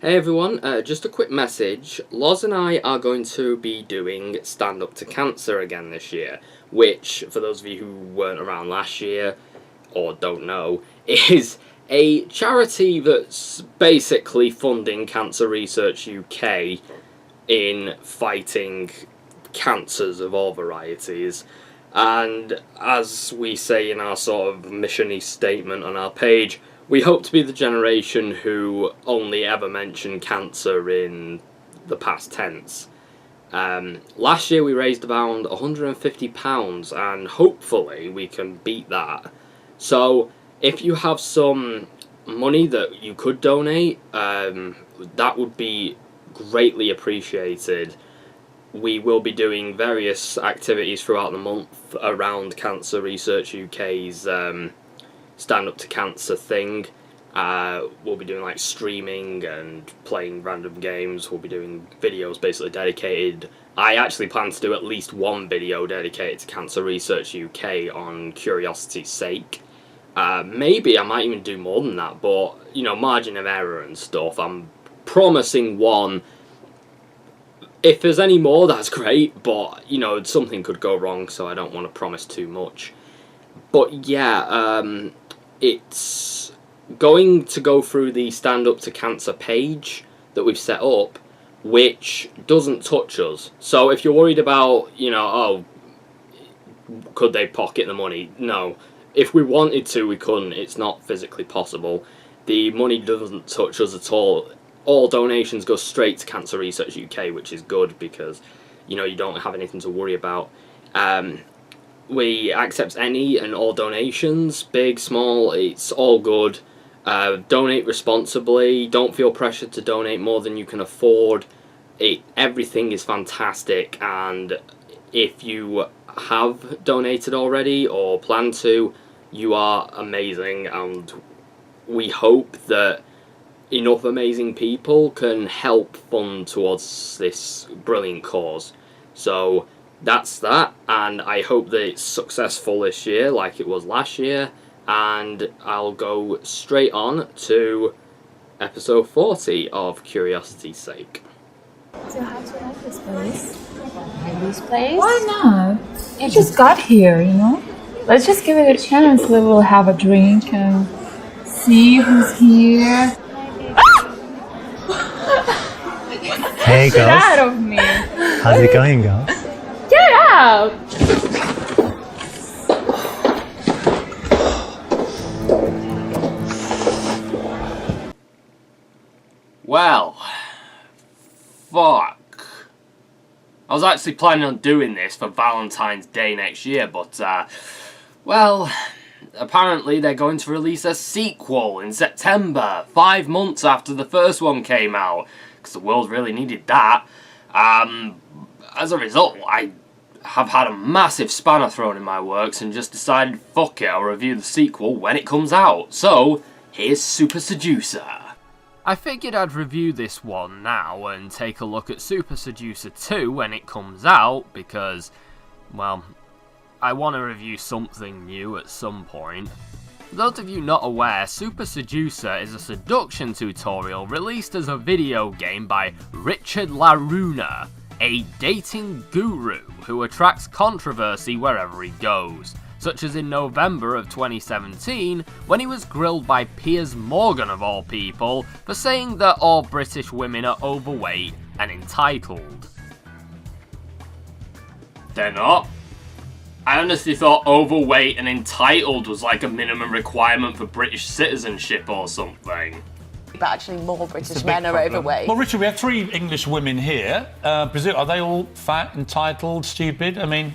Hey everyone, just a quick message. Loz and I are going to be doing Stand Up to Cancer again this year, which, for those of you who weren't around last year, or don't know, is a charity that's basically funding Cancer Research UK in fighting cancers of all varieties. And as we say in our sort of mission-y statement on our page, we hope to be the generation who only ever mention cancer in the past tense. Last year we raised around £150 and hopefully we can beat that. So if you have some money that you could donate, that would be greatly appreciated. We will be doing various activities throughout the month around Cancer Research UK's Stand Up to Cancer thing. We'll be doing like streaming and playing random games. We'll be doing videos basically dedicated. I actually plan to do at least one video dedicated to Cancer Research UK on curiosity's sake. Maybe I might even do more than that, but you know, margin of error and stuff. I'm promising one. If there's any more, that's great, but you know, something could go wrong, so I don't want to promise too much. But yeah, it's going to go through the Stand Up to Cancer page that we've set up, which doesn't touch us. So if you're worried about, you know, oh, could they pocket the money? No. If we wanted to, we couldn't. It's not physically possible. The money doesn't touch us at all. All donations go straight to Cancer Research UK, which is good because, you know, you don't have anything to worry about. We accept any and all donations, big, small, it's all good. Donate responsibly, don't feel pressured to donate more than you can afford. Everything is fantastic, and if you have donated already or plan to, you are amazing, and we hope that enough amazing people can help fund towards this brilliant cause. So that's that, and I hope that it's successful this year like it was last year, and I'll go straight on to episode 40 of Curiosity's Sake. So how do you like this place? This place? Why not? You just got here, you know? Let's just give it a chance. We'll have a drink and see who's here. Hey Get girls, out of me! how's it going girls? Get out! Well, fuck. I was actually planning on doing this for Valentine's Day next year, but, well, apparently they're going to release a sequel in September, 5 months after the first one came out, because the world really needed that. As a result, I have had a massive spanner thrown in my works and just decided, fuck it, I'll review the sequel when it comes out. So, here's Super Seducer. I figured I'd review this one now and take a look at Super Seducer 2 when it comes out because, well, I want to review something new at some point. For those of you not aware, Super Seducer is a seduction tutorial released as a video game by Richard LaRuna, a dating guru who attracts controversy wherever he goes, such as in November of 2017 when he was grilled by Piers Morgan of all people for saying that all British women are overweight and entitled. They're not. I honestly thought overweight and entitled was like a minimum requirement for British citizenship or something. But actually more British men are overweight. Well, Richard, we have 3 English women here. Are they all fat, entitled, stupid? I mean,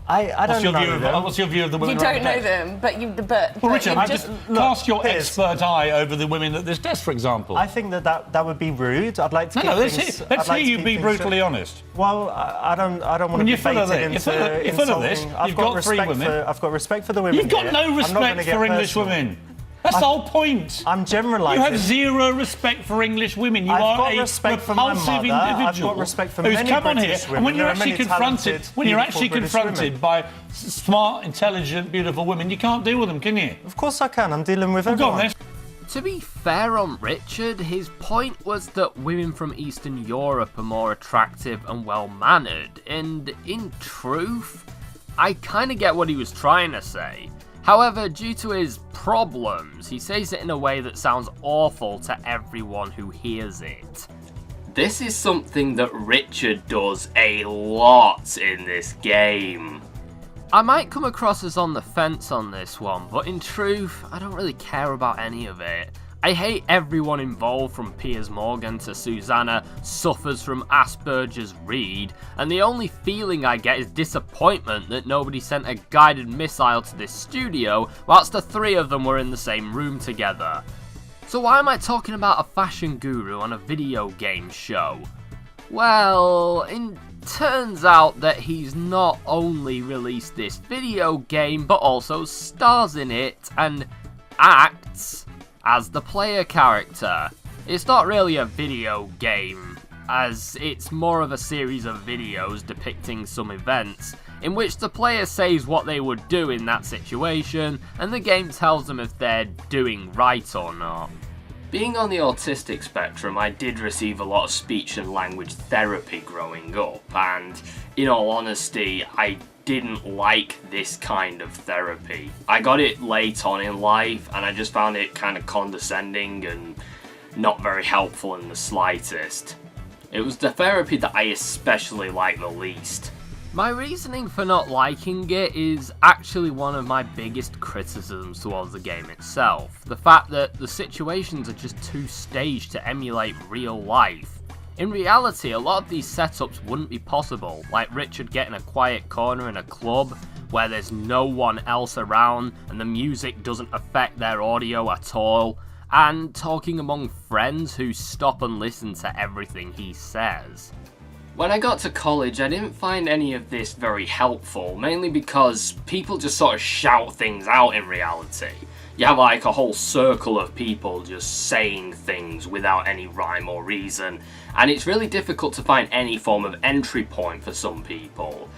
I don't know them. What's your view of the women? You don't know them, but Well, Richard, just cast your Piers. expert eye over the women at this desk, for example. I think that would be rude. I'd like to. Let's hear you be brutally honest. Well, I don't want to be you're full of baited this. into You're full of this. insulting. You've got 3 women. I've got respect for the women. You've got here. no I'm not gonna respect get for English personal. women. That's the whole point. I'm generalising. You have 0 respect for English women. You I've are got a respect for my repulsive mother. individual I've got respect for who's many come on here, British and women. when you're There are actually many confronted, talented, beautiful British women. by smart, intelligent, beautiful women, you can't deal with them, can you? Of course I can. I'm dealing with Go everyone. on then. To be fair on Richard, his point was that women from Eastern Europe are more attractive and well-mannered, and in truth, I kinda get what he was trying to say. However, due to his problems, he says it in a way that sounds awful to everyone who hears it. This is something that Richard does a lot in this game. I might come across as on the fence on this one, but in truth, I don't really care about any of it. I hate everyone involved, from Piers Morgan to Susanna suffers from Asperger's Reed, and the only feeling I get is disappointment that nobody sent a guided missile to this studio whilst the three of them were in the same room together. So why am I talking about a fashion guru on a video game show? Well, it turns out that he's not only released this video game, but also stars in it and acts as the player character. It's not really a video game, as it's more of a series of videos depicting some events, in which the player says what they would do in that situation, and the game tells them if they're doing right or not. Being on the autistic spectrum, I did receive a lot of speech and language therapy growing up, and in all honesty, I didn't like this kind of therapy. I got it late on in life, and I just found it kind of condescending and not very helpful in the slightest. It was the therapy that I especially liked the least. My reasoning for not liking it is actually one of my biggest criticisms towards the game itself. The fact that the situations are just too staged to emulate real life. In reality, a lot of these setups wouldn't be possible, like Richard getting a quiet corner in a club where there's no one else around and the music doesn't affect their audio at all, and talking among friends who stop and listen to everything he says. When I got to college, I didn't find any of this very helpful, mainly because people just sort of shout things out in reality. You have like a whole circle of people just saying things without any rhyme or reason, and it's really difficult to find any form of entry point for some people.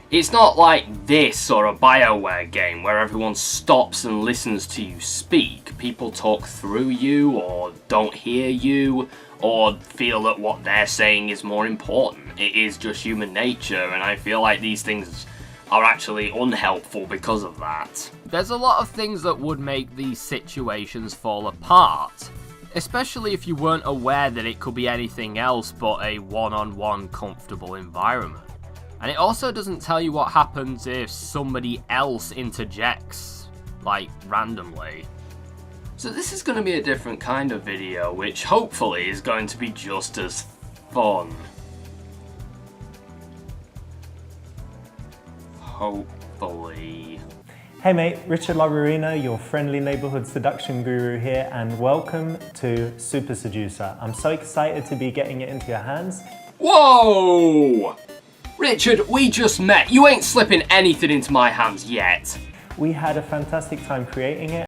It's not like this or a BioWare game where everyone stops and listens to you speak. People talk through you, or don't hear you, or feel that what they're saying is more important. It is just human nature, and I feel like these things are actually unhelpful because of that. There's a lot of things that would make these situations fall apart, especially if you weren't aware that it could be anything else but a one-on-one comfortable environment. And it also doesn't tell you what happens if somebody else interjects, like, randomly. So this is going to be a different kind of video, which hopefully is going to be just as fun. Hopefully. Hey mate, Richard LaRuina, your friendly neighborhood seduction guru here, and welcome to Super Seducer. I'm so excited to be getting it into your hands. Whoa! Richard, we just met. You ain't slipping anything into my hands yet. We had a fantastic time creating it.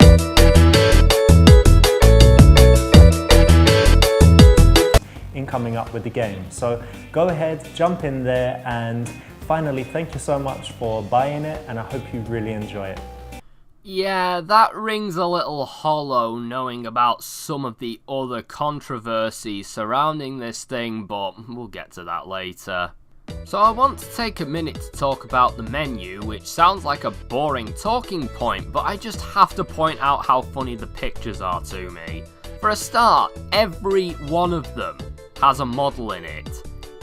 In coming up with the game. So go ahead, jump in there, and finally, thank you so much for buying it, and I hope you really enjoy it. Yeah, that rings a little hollow knowing about some of the other controversies surrounding this thing, but we'll get to that later. So I want to take a minute to talk about the menu, which sounds like a boring talking point, but I just have to point out how funny the pictures are to me. For a start, every one of them has a model in it.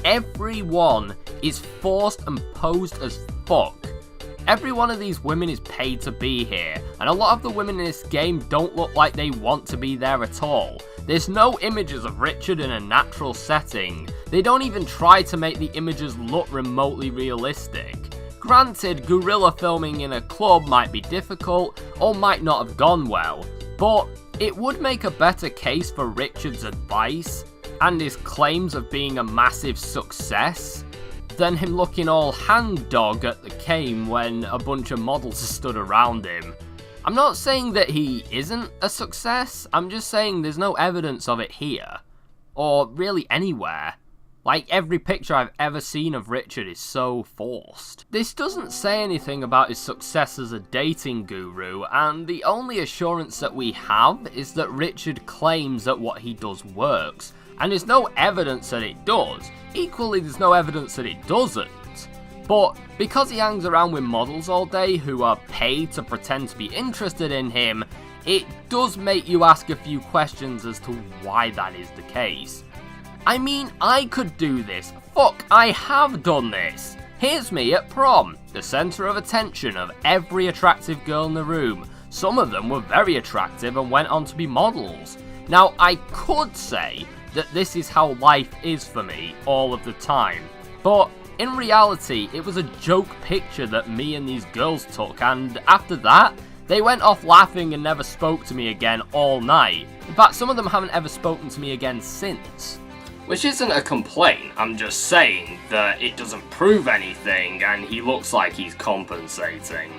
Every one is forced and posed as fuck. Every one of these women is paid to be here, and a lot of the women in this game don't look like they want to be there at all. There's no images of Richard in a natural setting. They don't even try to make the images look remotely realistic. Granted, guerrilla filming in a club might be difficult, or might not have gone well, but it would make a better case for Richard's advice and his claims of being a massive success than him looking all hangdog at the game when a bunch of models stood around him. I'm not saying that he isn't a success, I'm just saying there's no evidence of it here. Or really anywhere. Like, every picture I've ever seen of Richard is so forced. This doesn't say anything about his success as a dating guru, and the only assurance that we have is that Richard claims that what he does works, and there's no evidence that it does. Equally, there's no evidence that it doesn't. But because he hangs around with models all day who are paid to pretend to be interested in him, it does make you ask a few questions as to why that is the case. I mean, I could do this. Fuck, I have done this. Here's me at prom, the centre of attention of every attractive girl in the room. Some of them were very attractive and went on to be models. Now, I could say that this is how life is for me all of the time, but in reality, it was a joke picture that me and these girls took, and after that, they went off laughing and never spoke to me again all night. In fact, some of them haven't ever spoken to me again since. Which isn't a complaint, I'm just saying that it doesn't prove anything and he looks like he's compensating.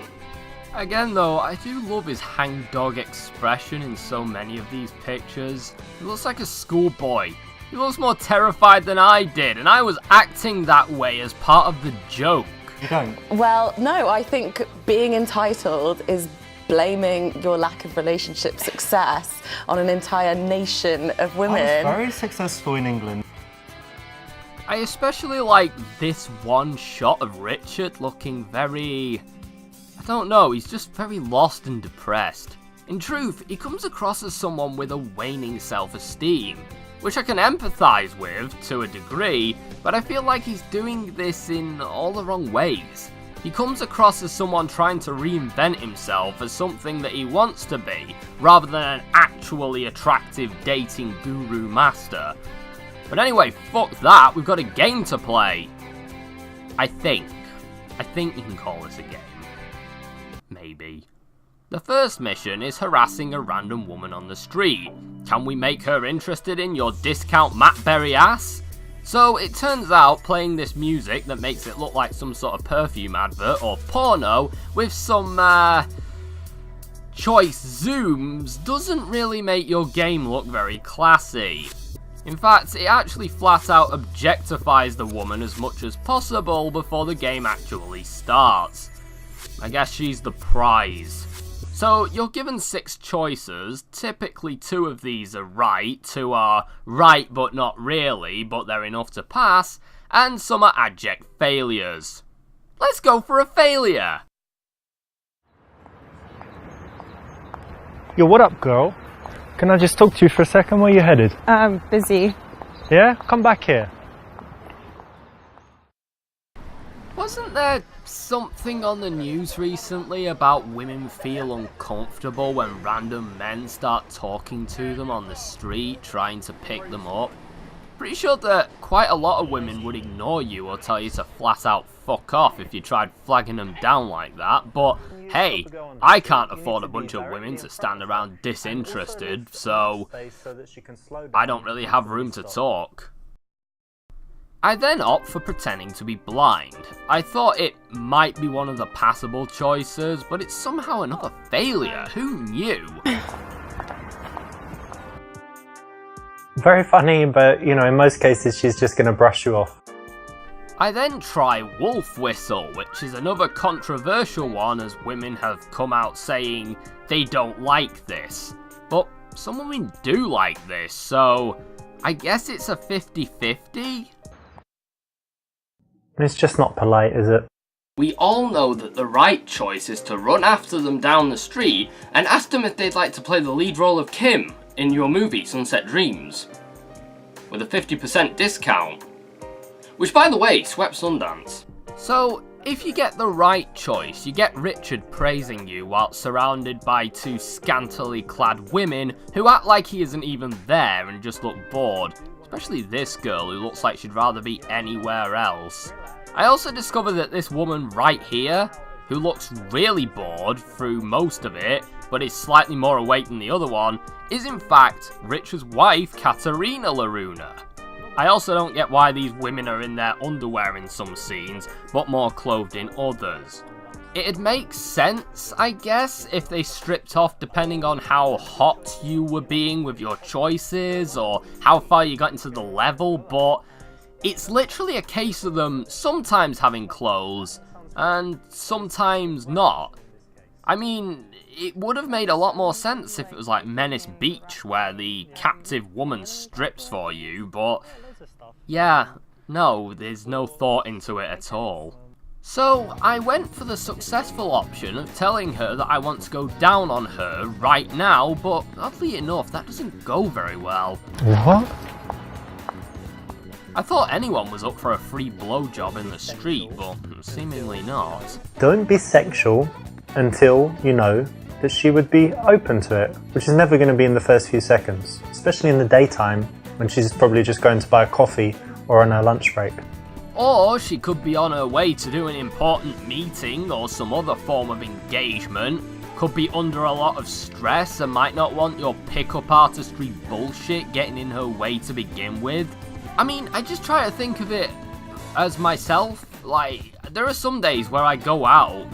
Again though, I do love his hangdog expression in so many of these pictures. He looks like a schoolboy. He looks more terrified than I did, and I was acting that way as part of the joke. You don't? Well, no, I think being entitled is blaming your lack of relationship success on an entire nation of I women. was very successful in England. I especially like this one shot of Richard looking very... I don't know, he's just very lost and depressed. In truth, he comes across as someone with a waning self-esteem, which I can empathise with to a degree, but I feel like he's doing this in all the wrong ways. He comes across as someone trying to reinvent himself as something that he wants to be, rather than an actually attractive dating guru master. But anyway, fuck that, we've got a game to play. I think you can call this a game. Maybe. The first mission is harassing a random woman on the street. Can we make her interested in your discount Matt Berry ass? So it turns out playing this music that makes it look like some sort of perfume advert or porno with some choice zooms doesn't really make your game look very classy. In fact, it actually flat out objectifies the woman as much as possible before the game actually starts. I guess she's the prize. So you're given 6 choices, typically 2 of these are right, 2 are right but not really, but they're enough to pass, and some are abject failures. Let's go for a failure! Yo, what up, girl? Can I just talk to you for a second? Where you headed? Busy. Yeah? Come back here. Wasn't there something on the news recently about women feel uncomfortable when random men start talking to them on the street, trying to pick them up? Pretty sure that quite a lot of women would ignore you or tell you to flat out fuck off if you tried flagging them down like that, but hey, I can't afford a bunch of women to stand around disinterested, so I don't really have room to talk. I then opt for pretending to be blind. I thought it might be one of the passable choices, but it's somehow another failure. Who knew? Very funny, but you know, in most cases she's just going to brush you off. I then try wolf whistle, which is another controversial one as women have come out saying they don't like this. But some women do like this, so I guess it's a 50-50? It's just not polite, is it? We all know that the right choice is to run after them down the street and ask them if they'd like to play the lead role of Kim in your movie Sunset Dreams, with a 50% discount, which by the way swept Sundance. So if you get the right choice, you get Richard praising you while surrounded by 2 scantily clad women who act like he isn't even there and just look bored, especially this girl who looks like she'd rather be anywhere else. I also discovered that this woman right here, who looks really bored through most of it, but is slightly more awake than the other one, is in fact Richard's wife, Katerina Laruna. I also don't get why these women are in their underwear in some scenes, but more clothed in others. It'd make sense, I guess, if they stripped off depending on how hot you were being with your choices, or how far you got into the level, but It's literally a case of them sometimes having clothes and sometimes not. I mean, it would have made a lot more sense if it was like Menace Beach, where the captive woman strips for you, but yeah, no, there's no thought into it at all. So I went for the successful option of telling her that I want to go down on her right now, but oddly enough, that doesn't go very well. What? I thought anyone was up for a free blowjob in the street, but seemingly not. Don't be sexual until you know that she would be open to it, which is never going to be in the first few seconds, especially in the daytime when she's probably just going to buy a coffee or on her lunch break. Or she could be on her way to do an important meeting or some other form of engagement, could be under a lot of stress and might not want your pick-up artistry bullshit getting in her way to begin with. I mean, I just try to think of it as myself. Like, there are some days where I go out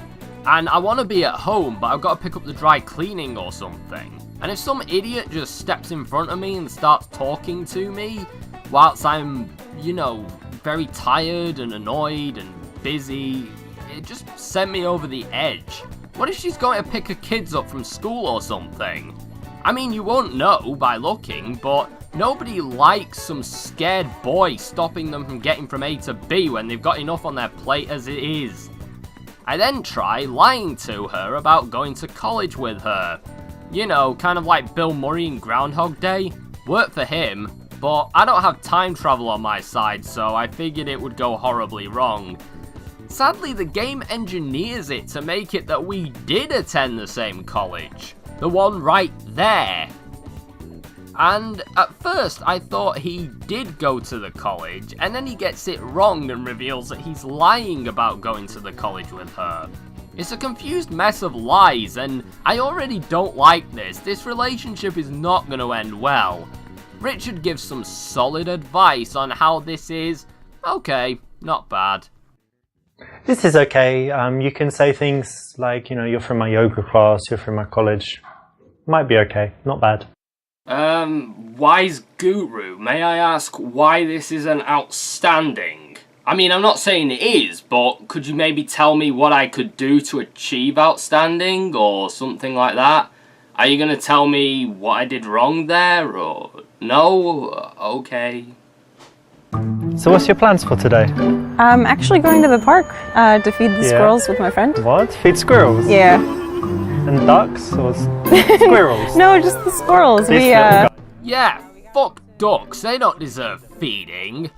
and I want to be at home, but I've got to pick up the dry cleaning or something. And if some idiot just steps in front of me and starts talking to me whilst I'm, you know, very tired and annoyed and busy, it just sent me over the edge. What if she's going to pick her kids up from school or something? I mean, you won't know by looking, but nobody likes some scared boy stopping them from getting from A to B when they've got enough on their plate as it is. I then try lying to her about going to college with her. You know, kind of like Bill Murray in Groundhog Day. Worked for him, but I don't have time travel on my side, so I figured it would go horribly wrong. Sadly, the game engineers it to make it that we did attend the same college. The one right there. And at first I thought he did go to the college, and then he gets it wrong and reveals that he's lying about going to the college with her. It's a confused mess of lies, and I already don't like this. This relationship is not going to end well. Richard gives some solid advice on how this is okay, not bad. This is okay. You can say things like, you know, you're from my yoga class, you're from my college. Might be okay, not bad. Wise Guru, may I ask why this is an outstanding? I mean, I'm not saying it is, but could you maybe tell me what I could do to achieve outstanding, or something like that? Are you gonna tell me what I did wrong there, or no? Okay. So what's your plans for today? I'm actually going to the park to feed the squirrels with my friend. What? Feed squirrels? Yeah. And ducks or squirrels? No, just the squirrels. This little guy. Yeah, fuck ducks, they don't deserve feeding.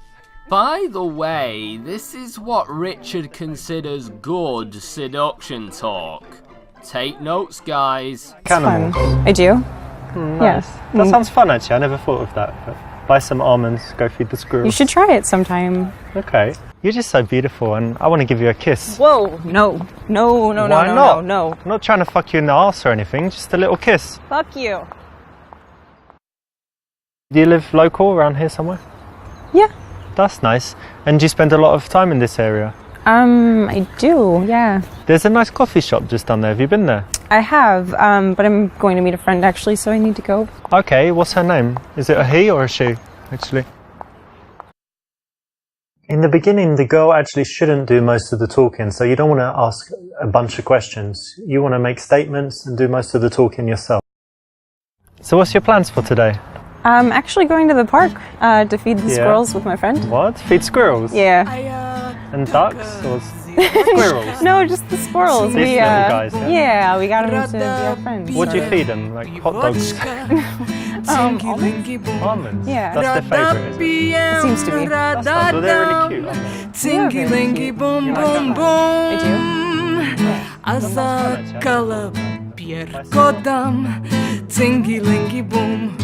By the way, this is what Richard considers good seduction talk. Take notes, guys. Fun. I do. Nice. That sounds fun, actually. I never thought of that. But buy some almonds, go feed the squirrels. You should try it sometime. Okay. You're just so beautiful, and I want to give you a kiss. Whoa, no. No. Why not? I'm not trying to fuck you in the arse or anything, just a little kiss. Fuck you. Do you live local around here somewhere? Yeah. That's nice. And do you spend a lot of time in this area? I do, yeah. There's a nice coffee shop just down there. Have you been there? I have, but I'm going to meet a friend actually, so I need to go. Okay, what's her name? Is it a he or a she, actually? In the beginning, the girl actually shouldn't do most of the talking, so you don't want to ask a bunch of questions. You want to make statements and do most of the talking yourself. So what's your plans for today? I'm actually going to the park to feed the squirrels with my friend. What? Feed squirrels? Yeah. And ducks or squirrels? No, just the squirrels. These little guys, yeah? Yeah, we got them to be our friends. What do you feed them? Like hot dogs? Almonds? Almonds? Yeah. That's their favourite, is it? It seems to be. That's nice. Well, they're really cute, aren't they? Yeah, very cute. I do. Asa kalap pier kodam, tingy lingy boom.